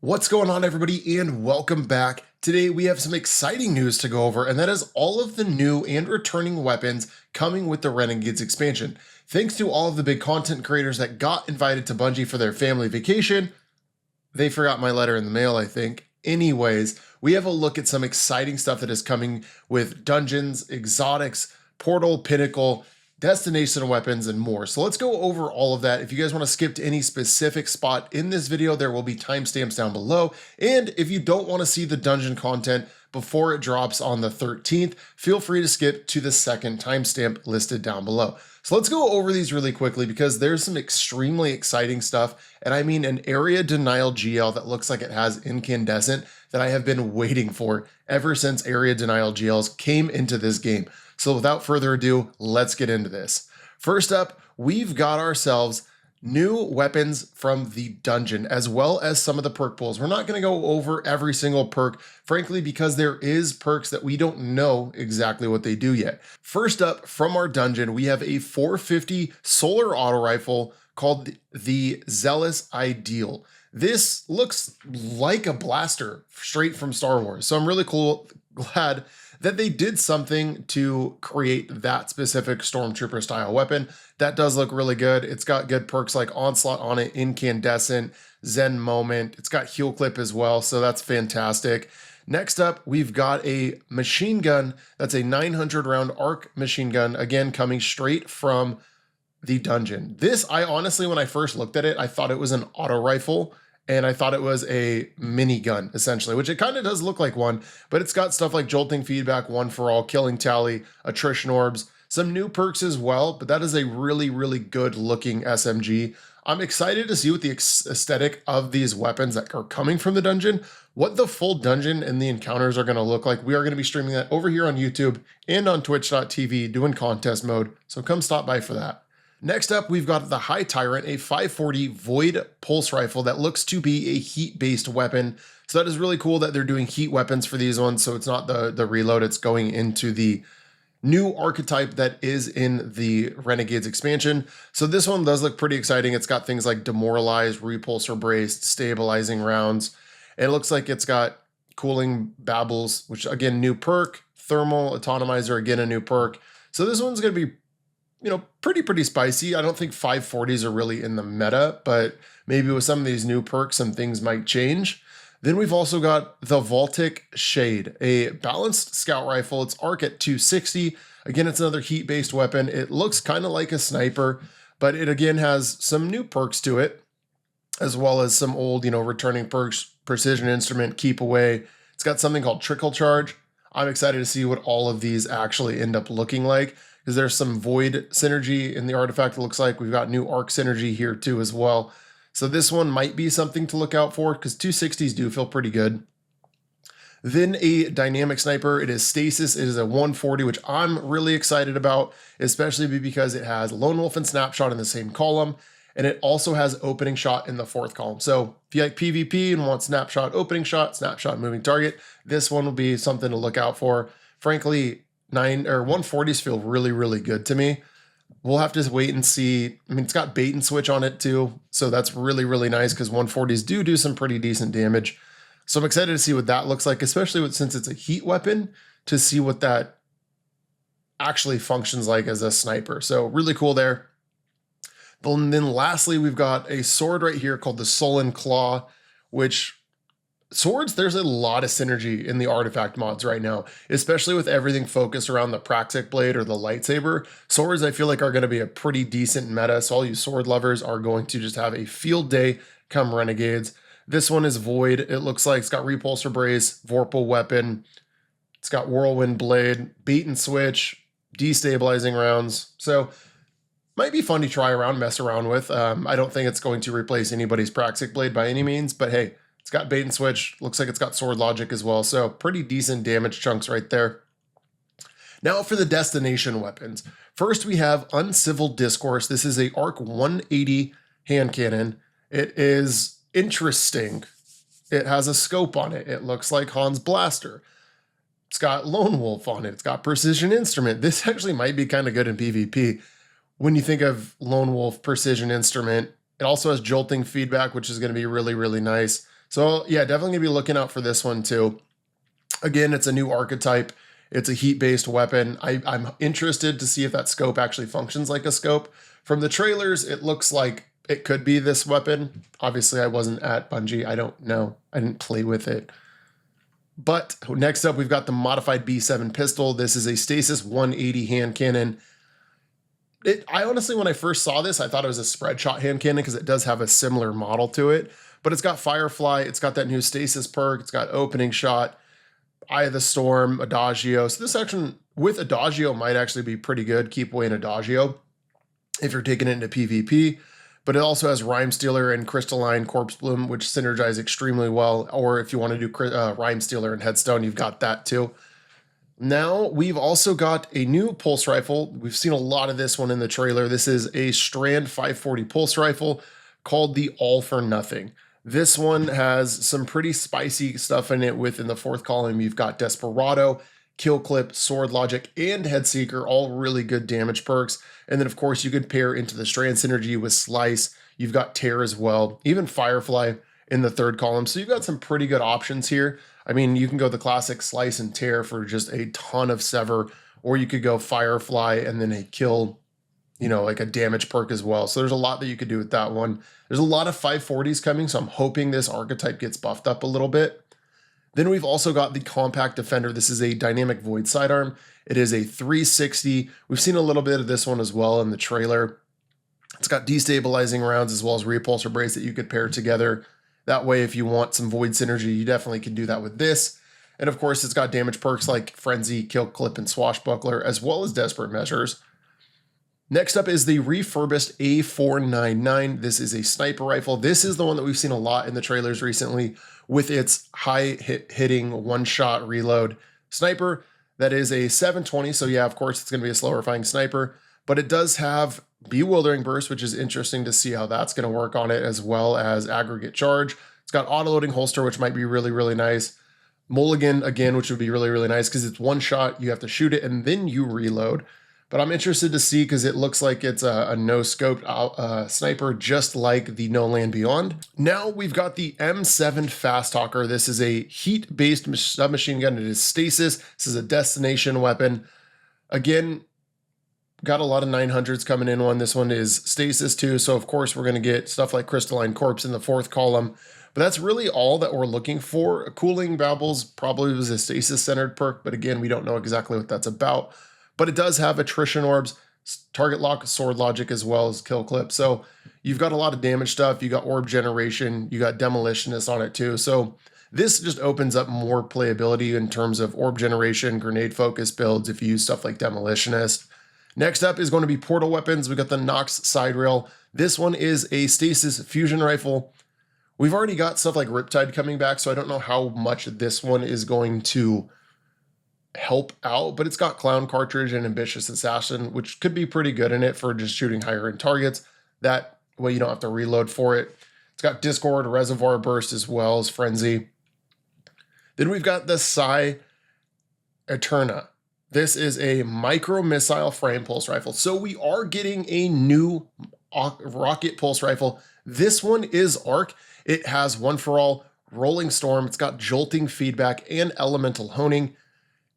What's going on, everybody, and welcome back. Today we have some exciting news to go over, and that is all of the new and returning weapons coming with the Renegades expansion. Thanks to all of the big content creators that got invited to Bungie for their family vacation. They forgot my letter in the mail, I think. Anyways, we have a look at some exciting stuff that is coming with dungeons, exotics, portal, pinnacle, destination weapons, and more. So let's go over all of that. If you guys want to skip to any specific spot in this video, there will be timestamps down below. And if you don't want to see the dungeon content before it drops on the 13th, feel free to skip to the second timestamp listed down below. So let's go over these really quickly because there's some extremely exciting stuff. And I mean an area denial GL that looks like it has incandescent that I have been waiting for ever since area denial GLs came into this game. So without further ado, let's get into this. First up, we've got ourselves new weapons from the dungeon, as well as some of the perk pools. We're not going to go over every single perk, frankly, because there is perks that we don't know exactly what they do yet. First up, from our dungeon, we have a 450 solar auto rifle called the Zealous Ideal. This looks like a blaster straight from Star Wars, so I'm really glad that they did something to create that specific Stormtrooper style weapon. That does look really good. It's got good perks like Onslaught on it, Incandescent, Zen Moment. It's got Heal Clip as well, so that's fantastic. Next up, we've got a machine gun. That's a 900 round arc machine gun, again, coming straight from the dungeon. This, I honestly, when I first looked at it, I thought it was an auto rifle. And I thought it was a minigun, essentially, which it kind of does look like one, but it's got stuff like jolting feedback, one for all, killing tally, attrition orbs, some new perks as well, but that is a really, really good looking SMG. I'm excited to see what the aesthetic of these weapons that are coming from the dungeon, what the full dungeon and the encounters are going to look like. We are going to be streaming that over here on YouTube and on twitch.tv doing contest mode, so come stop by for that. Next up, we've got the High Tyrant, a 540 Void Pulse Rifle that looks to be a heat-based weapon. So that is really cool that they're doing heat weapons for these ones, so it's not the reload, it's going into the new archetype that is in the Renegades expansion. So this one does look pretty exciting. It's got things like Demoralize, Repulsor Braced, Stabilizing Rounds. It looks like it's got Cooling Babbles, which again, new perk. Thermal Autonomizer, again, a new perk. So this one's going to be pretty spicy. I don't think 540s are really in the meta, but maybe with some of these new perks, some things might change. Then we've also got the Voltic Shade, a balanced scout rifle. It's arc at 260. Again, it's another heat-based weapon. It looks kind of like a sniper, but it again has some new perks to it, as well as some old, returning perks, Precision Instrument, Keep Away. It's got something called Trickle Charge. I'm excited to see what all of these actually end up looking like, because there's some Void synergy in the artifact, it looks like. We've got new Arc synergy here too as well. So this one might be something to look out for, because 260s do feel pretty good. Then a Dynamic Sniper. It is Stasis. It is a 140, which I'm really excited about, especially because it has Lone Wolf and Snapshot in the same column, and it also has Opening Shot in the fourth column. So if you like PvP and want Snapshot, Opening Shot, Snapshot, Moving Target, this one will be something to look out for. Frankly, 140s feel really, really good to me. We'll have to wait and see. I mean, it's got bait and switch on it too, so that's really, really nice because 140s do some pretty decent damage. So I'm excited to see what that looks like, especially since it's a heat weapon, to see what that actually functions like as a sniper. So really cool there. And then lastly, we've got a sword right here called the Sullen Claw, which swords, there's a lot of synergy in the artifact mods right now, especially with everything focused around the Praxic Blade or the lightsaber. Swords, I feel like, are going to be a pretty decent meta, so all you sword lovers are going to just have a field day come Renegades. This one is Void. It looks like it's got Repulsor Brace, Vorpal Weapon. It's got Whirlwind Blade, Bait and Switch, Destabilizing Rounds. So might be fun to try around, mess around with. I don't think it's going to replace anybody's Praxic Blade by any means, but hey, it's got bait and switch. Looks like it's got sword logic as well. So pretty decent damage chunks right there. Now for the destination weapons. First, we have Uncivil Discourse. This is a Arc 180 hand cannon. It is interesting. It has a scope on it. It looks like Han's blaster. It's got Lone Wolf on it. It's got Precision Instrument. This actually might be kind of good in PvP. When you think of Lone Wolf, Precision Instrument, it also has jolting feedback, which is going to be really, really nice. So yeah, definitely gonna be looking out for this one too. Again, it's a new archetype. It's a heat-based weapon. I'm interested to see if that scope actually functions like a scope. From the trailers, it looks like it could be this weapon. Obviously, I wasn't at Bungie. I don't know. I didn't play with it. But next up, we've got the modified B7 pistol. This is a Stasis 180 hand cannon. I honestly, when I first saw this, I thought it was a spread shot hand cannon because it does have a similar model to it. But it's got Firefly. It's got that new Stasis perk. It's got opening shot, Eye of the Storm, Adagio. So this action with Adagio might actually be pretty good. Keep away in Adagio if you're taking it into PvP. But it also has Rhyme Stealer and Crystalline Corpse Bloom, which synergize extremely well. Or if you want to do Rhyme Stealer and Headstone, you've got that too. Now we've also got a new pulse rifle. We've seen a lot of this one in the trailer. This is a Strand 540 pulse rifle called the All for Nothing. This one has some pretty spicy stuff in it. Within the fourth column, you've got Desperado, Kill Clip, Sword Logic, and Headseeker, all really good damage perks. And then, of course, you could pair into the Strand synergy with Slice. You've got Tear as well, even Firefly in the third column. So you've got some pretty good options here. I mean, you can go the classic Slice and Tear for just a ton of Sever, or you could go Firefly and then a Kill, like a damage perk as well. So there's a lot that you could do with that one. There's a lot of 540s coming, so I'm hoping this archetype gets buffed up a little bit. Then we've also got the Compact Defender. This is a dynamic void sidearm. It is a 360. We've seen a little bit of this one as well in the trailer. It's got destabilizing rounds as well as repulsor brace that you could pair together. That way, if you want some void synergy, you definitely can do that with this. And of course, it's got damage perks like Frenzy, Kill Clip, and Swashbuckler, as well as Desperate Measures. Next up is the refurbished A499. This is a sniper rifle. This is the one that we've seen a lot in the trailers recently with its high hitting one-shot reload sniper. That is a 720. So yeah, of course, it's going to be a slower firing sniper, but it does have Bewildering Burst, which is interesting to see how that's going to work on it, as well as Aggregate Charge. It's got auto-loading holster, which might be really, really nice. Mulligan, again, which would be really, really nice because it's one shot. You have to shoot it and then you reload. But I'm interested to see because it looks like it's a no-scoped sniper, just like the No Land Beyond. Now we've got the M7 Fast Talker. This is a heat-based submachine gun. It is Stasis. This is a destination weapon. Again, got a lot of 900s coming in on. This one is Stasis too. So of course we're going to get stuff like Crystalline Corpse in the fourth column. But that's really all that we're looking for. Cooling Babbles probably was a Stasis-centered perk, but again, we don't know exactly what that's about. But it does have Attrition Orbs, Target Lock, Sword Logic, as well as Kill Clip. So you've got a lot of damage stuff. You got Orb Generation. You got Demolitionist on it too. So this just opens up more playability in terms of Orb Generation, Grenade Focus builds if you use stuff like Demolitionist. Next up is going to be Portal Weapons. We got the Nox Side Rail. This one is a Stasis Fusion Rifle. We've already got stuff like Riptide coming back, so I don't know how much this one is going to help out, but it's got Clown Cartridge and Ambitious Assassin, which could be pretty good in it for just shooting higher end targets. That way you don't have to reload for it. It's got Discord, Reservoir Burst, as well as Frenzy. Then we've got the Psi Eterna. This is a micro missile frame pulse rifle. So we are getting a new rocket pulse rifle. This one is ARC. It has One for All, Rolling Storm. It's got jolting feedback and elemental honing.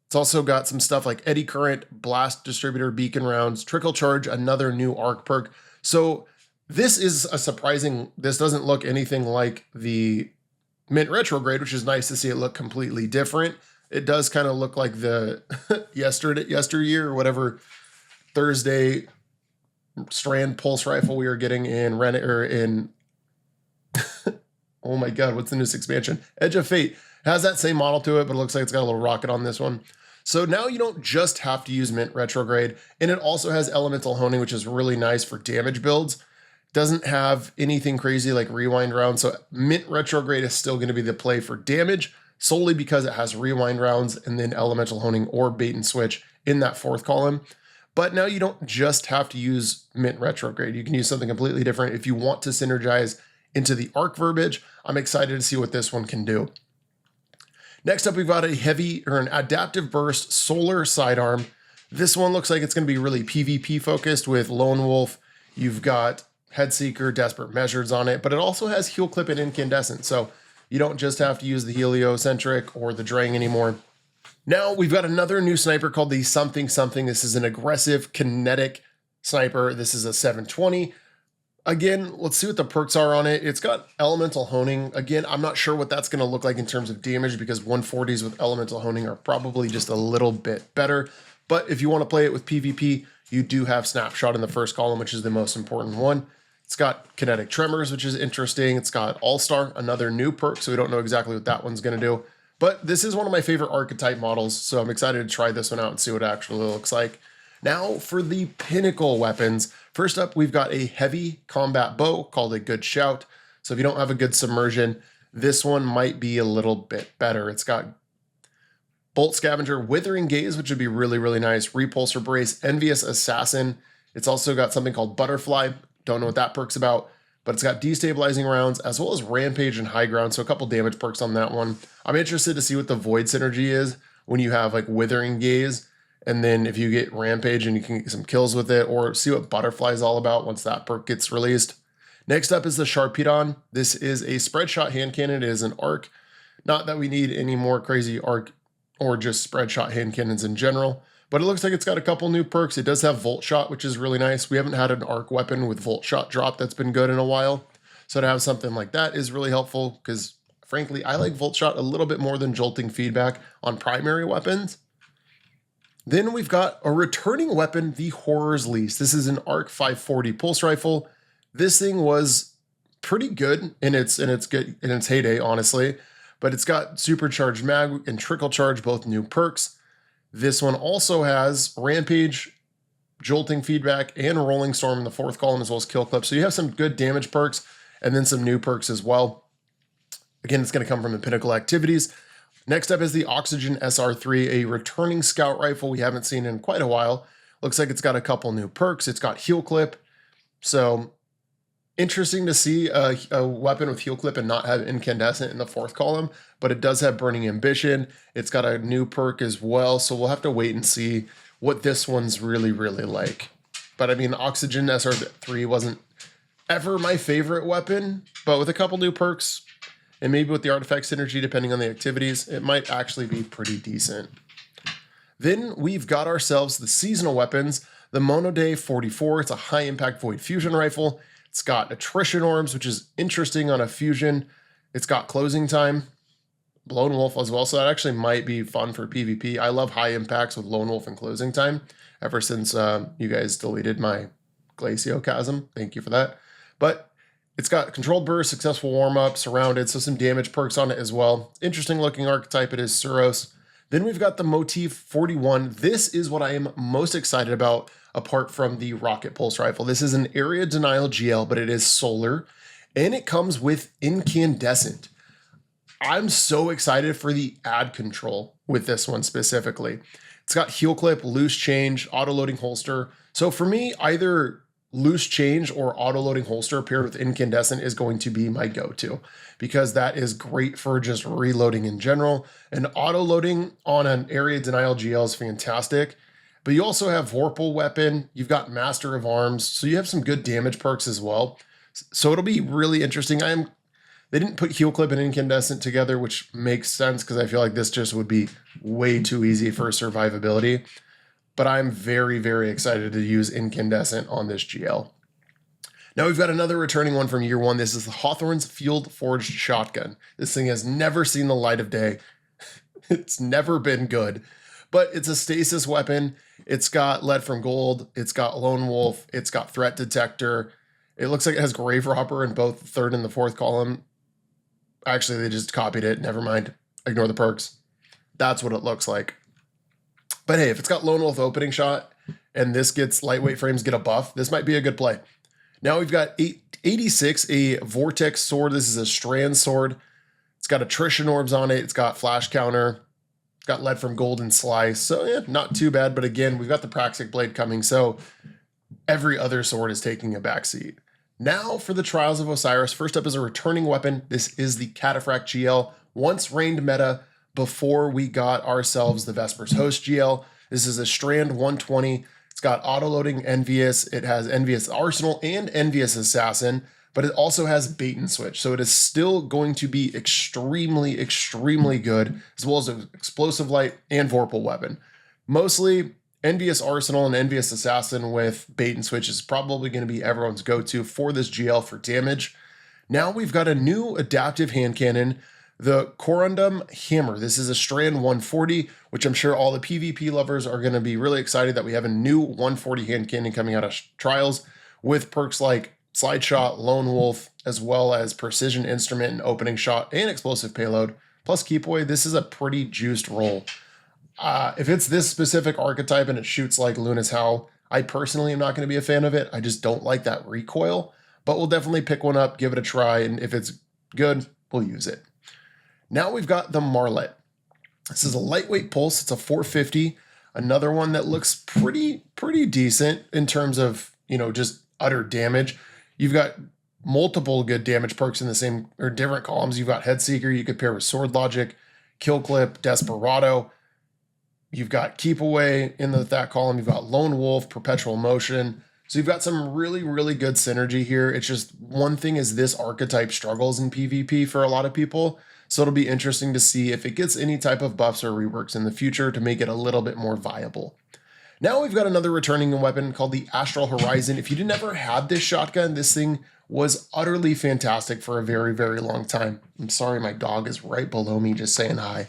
It's also got some stuff like Eddy Current, Blast Distributor, Beacon Rounds, Trickle Charge, another new ARC perk. So this is a surprising, this doesn't look anything like the Mint Retrograde, which is nice to see it look completely different. It does kind of look like the yesteryear or whatever Thursday Strand pulse rifle we were getting in oh my god, what's the newest expansion? Edge of Fate. It has that same model to it, but it looks like it's got a little rocket on this one. So now you don't just have to use Mint Retrograde, and it also has Elemental Honing, which is really nice for damage builds. Doesn't have anything crazy like Rewind Round, so Mint Retrograde is still going to be the play for damage, solely because it has Rewind Rounds and then Elemental Honing or Bait and Switch in that fourth column. But now you don't just have to use Mint Retrograde. You can use something completely different if you want to synergize into the ARC verbiage. I'm excited to see what this one can do. Next up, we've got an Adaptive Burst Solar Sidearm. This one looks like it's going to be really PvP focused with Lone Wolf. You've got Headseeker, Desperate Measures on it, but it also has Heal Clip and Incandescent. So You don't just have to use the heliocentric or the Drang anymore. Now we've got another new sniper called the something something. This is an aggressive kinetic sniper. This is a 720. Again, let's see what the perks are on it. It's got elemental honing. Again, I'm not sure what that's going to look like in terms of damage because 140s with elemental honing are probably just a little bit better. But if you want to play it with PvP, you do have snapshot in the first column, which is the most important one. It's got kinetic tremors, which is interesting. It's got all-star, another new perk, so we don't know exactly what that one's going to do. But this is one of my favorite archetype models, so I'm excited to try this one out and see what it actually looks like. Now for the Pinnacle Weapons. First up, we've got a heavy combat bow called a Good Shout. So if you don't have a good submersion, this one might be a little bit better. It's got Bolt Scavenger, Withering Gaze, which would be really, really nice. Repulsor Brace, Envious Assassin. It's also got something called Butterfly. Don't know what that perk's about, but it's got Destabilizing Rounds as well as Rampage and High Ground. So a couple damage perks on that one. I'm interested to see what the Void synergy is when you have like Withering Gaze. And then if you get Rampage and you can get some kills with it, or see what Butterfly is all about once that perk gets released. Next up is the Sharpeton. This is a spread shot hand cannon. It is an arc. Not that we need any more crazy arc or just spread shot hand cannons in general, but it looks like it's got a couple new perks. It does have Volt Shot, which is really nice. We haven't had an arc weapon with Volt Shot drop that's been good in a while. So to have something like that is really helpful because frankly, I like Volt Shot a little bit more than Jolting Feedback on primary weapons. Then we've got a returning weapon, the Horror's Lease. This is an ARC 540 pulse rifle. This thing was pretty good in its heyday, honestly, but it's got supercharged mag and trickle charge, both new perks. This one also has Rampage, Jolting Feedback, and Rolling Storm in the fourth column, as well as Kill Clip. So you have some good damage perks and then some new perks as well. Again, it's going to come from the Pinnacle activities. Next up is the Oxygen SR3, a returning scout rifle we haven't seen in quite a while. Looks like it's got a couple new perks. It's got Heal Clip. So interesting to see a weapon with Heal Clip and not have Incandescent in the fourth column, but it does have Burning Ambition. It's got a new perk as well. So we'll have to wait and see what this one's really, really like. But I mean, Oxygen SR3 wasn't ever my favorite weapon, but with a couple new perks, and maybe with the artifact synergy, depending on the activities, it might actually be pretty decent. Then we've got ourselves the seasonal weapons, the Monode 44. It's a high impact Void Fusion rifle. It's got Attrition Orbs, which is interesting on a fusion. It's got Closing Time, Lone Wolf as well, so that actually might be fun for PvP. I love high impacts with Lone Wolf and Closing Time, ever since you guys deleted my Glacio Chasm. Thank you for that. But it's got Controlled Burst, Successful Warm-Up, Surrounded, so some damage perks on it as well. Interesting looking archetype, it is Suros. Then we've got the Motif 41. This is what I am most excited about apart from the Rocket Pulse Rifle. This is an Area Denial GL, but it is solar, and it comes with Incandescent. I'm so excited for the ad control with this one specifically. It's got Heal Clip, Loose Change, Auto-Loading Holster. So for me, either Loose Change or Auto-Loading Holster paired with Incandescent is going to be my go-to because that is great for just reloading in general. And auto-loading on an Area Denial GL is fantastic. But you also have Vorpal Weapon, you've got Master of Arms, so you have some good damage perks as well. So it'll be really interesting. They didn't put Heal Clip and Incandescent together, which makes sense because I feel like this just would be way too easy for survivability. But I'm very, very excited to use Incandescent on this GL. Now we've got another returning one from year one. This is the Hawthorne's Field Forged Shotgun. This thing has never seen the light of day. It's never been good, but it's a stasis weapon. It's got Lead from Gold. It's got Lone Wolf. It's got Threat Detector. It looks like it has Grave Robber in both the third and the fourth column. Actually, they just copied it. Never mind. Ignore the perks. That's what it looks like. But hey, if it's got Lone Wolf opening shot and this gets lightweight frames get a buff, this might be a good play. Now we've got 86, a Vortex Sword. This is a Strand Sword. It's got Attrition Orbs on it. It's got Flash Counter. It's got Lead from Gold and Slice. So yeah, not too bad. But again, we've got the Praxic Blade coming. So every other sword is taking a backseat. Now for the Trials of Osiris. First up is a returning weapon. This is the Cataphract GL. Once reigned meta before we got ourselves the Vespers Host GL. This is a Strand 120. It's got auto-loading Envious. It has Envious Arsenal and Envious Assassin. but it also has bait and switch. So it is still going to be extremely, extremely good, as well as an explosive light and vorpal weapon. Mostly Envious Arsenal and Envious Assassin with bait and switch is probably going to be everyone's go-to for this GL for damage. Now we've got a new adaptive hand cannon, the Corundum Hammer. This is a Strand 140, which I'm sure all the PvP lovers are going to be really excited that we have a new 140 hand cannon coming out of Trials with perks like Slide Shot, Lone Wolf, as well as Precision Instrument and Opening Shot and Explosive Payload. Plus Keep Away, this is a pretty juiced roll. If it's this specific archetype and it shoots like Luna's Howl, I personally am not going to be a fan of it. I just don't like that recoil, but we'll definitely pick one up, give it a try, and if it's good, we'll use it. Now we've got the Marlet. This is a lightweight pulse. It's a 450. Another one that looks pretty decent in terms of, just utter damage. You've got multiple good damage perks in the same or different columns. You've got Headseeker. You could pair with Sword Logic, Kill Clip, Desperado. You've got Keep Away in that column. You've got Lone Wolf, Perpetual Motion. So you've got some really good synergy here. It's just one thing is this archetype struggles in PvP for a lot of people. So it'll be interesting to see if it gets any type of buffs or reworks in the future to make it a little bit more viable. Now we've got another returning weapon called the Astral Horizon. If you never had this shotgun, this thing was utterly fantastic for a very long time. I'm sorry, my dog is right below me just saying hi.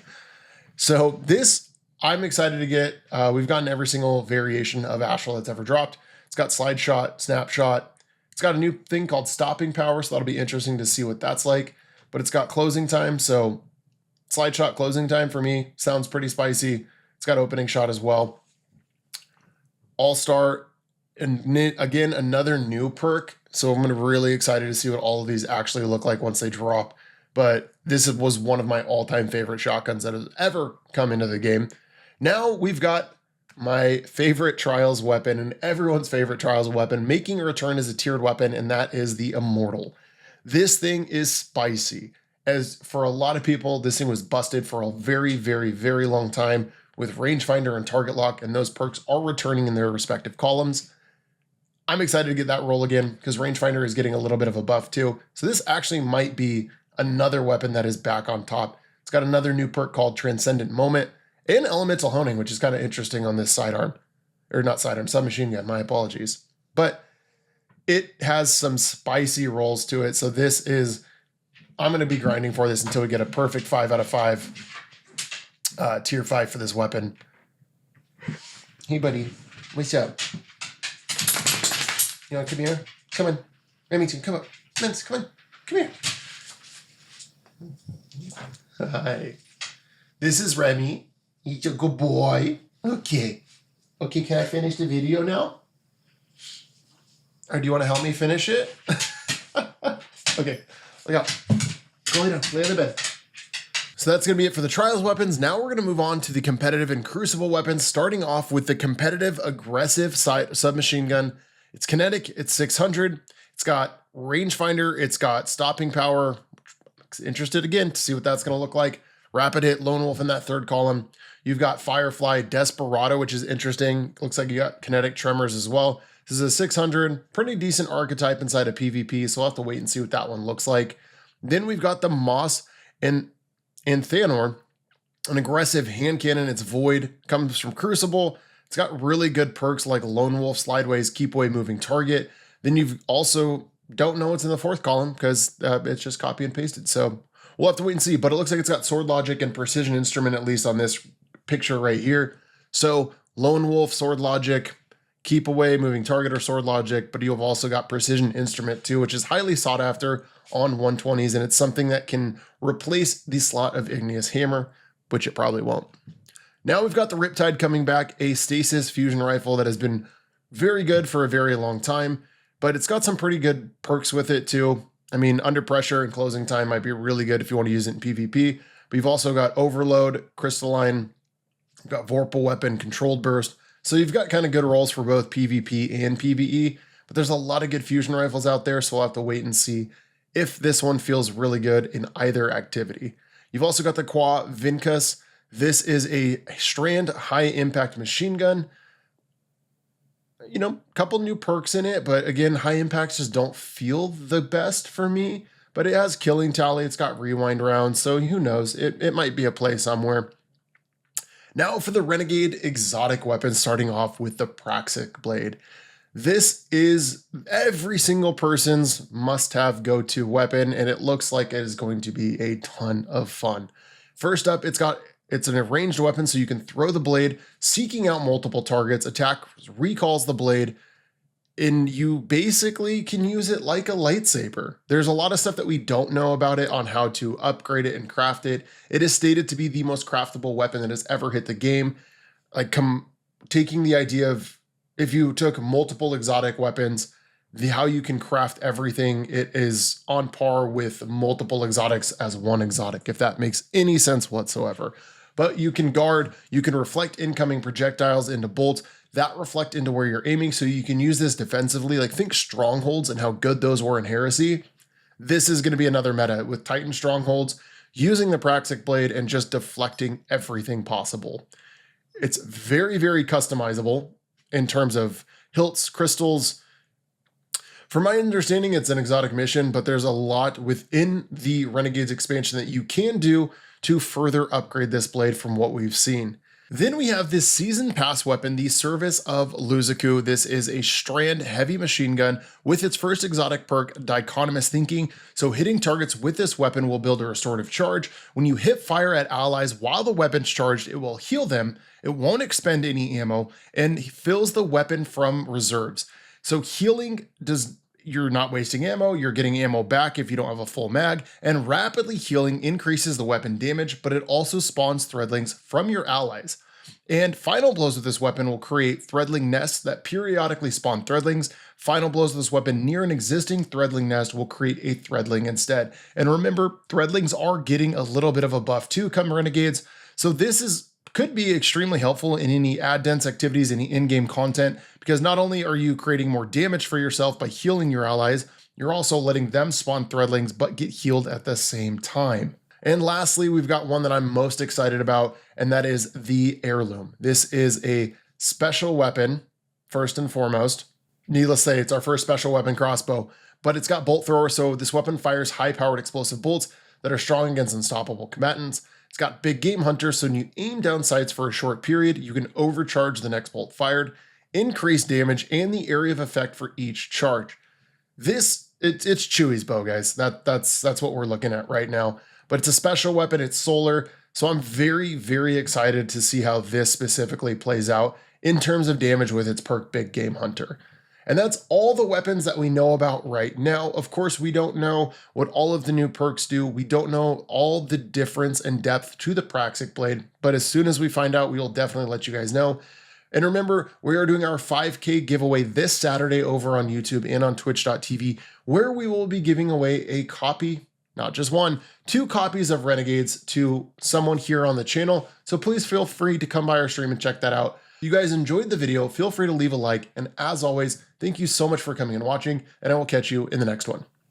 So this, I'm excited to get. We've gotten every single variation of Astral that's ever dropped. It's got Slide Shot, Snapshot. It's got a new thing called Stopping Power, so that'll be interesting to see what that's like. But it's got Closing Time, so Slide Shot Closing Time for me sounds pretty spicy. It's got Opening Shot as well. All-Star, and again, another new perk. So I'm really excited to see what all of these actually look like once they drop. But this was one of my all-time favorite shotguns that has ever come into the game. Now we've got my favorite Trials weapon and everyone's favorite Trials weapon making a return as a tiered weapon, and that is the Immortal. This thing is spicy. As for a lot of people, this thing was busted for a very long time with rangefinder and target lock, and those perks are returning in their respective columns. I'm excited to get that roll again because rangefinder is getting a little bit of a buff too. So this actually might be another weapon that is back on top. It's got another new perk called Transcendent Moment and Elemental Honing, which is kind of interesting on this sidearm. Or not sidearm, submachine gun, my apologies. But it has some spicy rolls to it. So this is, I'm going to be grinding for this until we get a perfect 5 out of 5 tier 5 for this weapon. Hey buddy, what's up? You want to come here? Come on. Remington, come up. Vince, come on. Come here. Hi. This is Remy. He's a good boy. Okay. Okay, can I finish the video now? Or do you want to help me finish it? Okay. Look out. Go lay down. Lay on the bed. So that's going to be it for the Trials weapons. Now we're going to move on to the competitive and Crucible weapons, starting off with the competitive aggressive submachine gun. It's kinetic, it's 600, it's got rangefinder, it's got stopping power. Interested again to see what that's going to look like. Rapid hit, Lone Wolf in that third column. You've got Firefly, Desperado, which is interesting. Looks like you got kinetic tremors as well. This is a 600, pretty decent archetype inside of PvP, so we'll have to wait and see what that one looks like. Then we've got the Moss and Thanor, an aggressive hand cannon. It's void, comes from Crucible. It's got really good perks like Lone Wolf, Slideways, Keep Away, Moving Target. Then you've also don't know what's in the fourth column because it's just copy and pasted. So we'll have to wait and see. But it looks like it's got Sword Logic and Precision Instrument, at least on this picture right here. So Lone Wolf, Sword Logic, Keep Away, Moving Target, or Sword Logic. But you've also got Precision Instrument too, which is highly sought after on 120s. And it's something that can replace the slot of Igneous Hammer, which it probably won't. Now we've got the Riptide coming back, a stasis fusion rifle that has been very good for a very long time, but it's got some pretty good perks with it too. I mean, under pressure and closing time might be really good if you want to use it in PvP, but you've also got Overload, Crystalline, you've got Vorpal Weapon, Controlled Burst. So you've got kind of good rolls for both PvP and PvE, but there's a lot of good fusion rifles out there, so we'll have to wait and see if this one feels really good in either activity. You've also got the Qua Vincus. This is a Strand high impact machine gun. couple new perks in it, but again, high impacts just don't feel the best for me. But it has killing tally, it's got rewind rounds, so who knows, it might be a play somewhere. Now for the Renegade Exotic weapon, starting off with the Praxic Blade. This is every single person's must-have go-to weapon, and it looks like it is going to be a ton of fun. First up, it's an ranged weapon, so you can throw the blade, seeking out multiple targets, attack recalls the blade, and you basically can use it like a lightsaber. There's a lot of stuff that we don't know about it on how to upgrade it and craft it. It is stated to be the most craftable weapon that has ever hit the game. Like taking the idea of if you took multiple exotic weapons, how you can craft everything, it is on par with multiple exotics as one exotic, if that makes any sense whatsoever. But you can guard, you can reflect incoming projectiles into bolts that reflect into where you're aiming, so you can use this defensively. Like think strongholds and how good those were in Heresy. This is going to be another meta with Titan strongholds, using the Praxic Blade and just deflecting everything possible. It's very, very customizable in terms of hilts, crystals. From my understanding, it's an exotic mission, but there's a lot within the Renegades expansion that you can do to further upgrade this blade from what we've seen. Then we have this season pass weapon, the Service of Luzaku. This is a strand heavy machine gun with its first exotic perk, Dichotomous Thinking. So hitting targets with this weapon will build a restorative charge. When you hit fire at allies while the weapon's charged, it will heal them. It won't expend any ammo and fills the weapon from reserves. So healing you're not wasting ammo, you're getting ammo back if you don't have a full mag, and rapidly healing increases the weapon damage, but it also spawns threadlings from your allies. And final blows with this weapon will create threadling nests that periodically spawn threadlings. Final blows with this weapon near an existing threadling nest will create a threadling instead. And remember, threadlings are getting a little bit of a buff too come Renegades, so this could be extremely helpful in any ad dense activities, any in-game content, because not only are you creating more damage for yourself by healing your allies, you're also letting them spawn threadlings but get healed at the same time. And lastly, we've got one that I'm most excited about, and that is the Heirloom. This is a special weapon, first and foremost. Needless to say, it's our first special weapon crossbow, but it's got bolt thrower, so this weapon fires high-powered explosive bolts that are strong against unstoppable combatants. It's got big game hunter, so when you aim down sights for a short period, you can overcharge the next bolt fired, increase damage, and the area of effect for each charge. It's Chewie's bow, guys. That's what we're looking at right now. But it's a special weapon, it's solar, so I'm very, very excited to see how this specifically plays out in terms of damage with its perk Big Game Hunter. And that's all the weapons that we know about right now. Of course, we don't know what all of the new perks do. We don't know all the difference and depth to the Praxic Blade, but as soon as we find out, we will definitely let you guys know. And remember, we are doing our 5K giveaway this Saturday over on YouTube and on twitch.tv, where we will be giving away a copy, not just one, 2 copies of Renegades to someone here on the channel. So please feel free to come by our stream and check that out. If you guys enjoyed the video, feel free to leave a like. And as always, thank you so much for coming and watching, and I will catch you in the next one.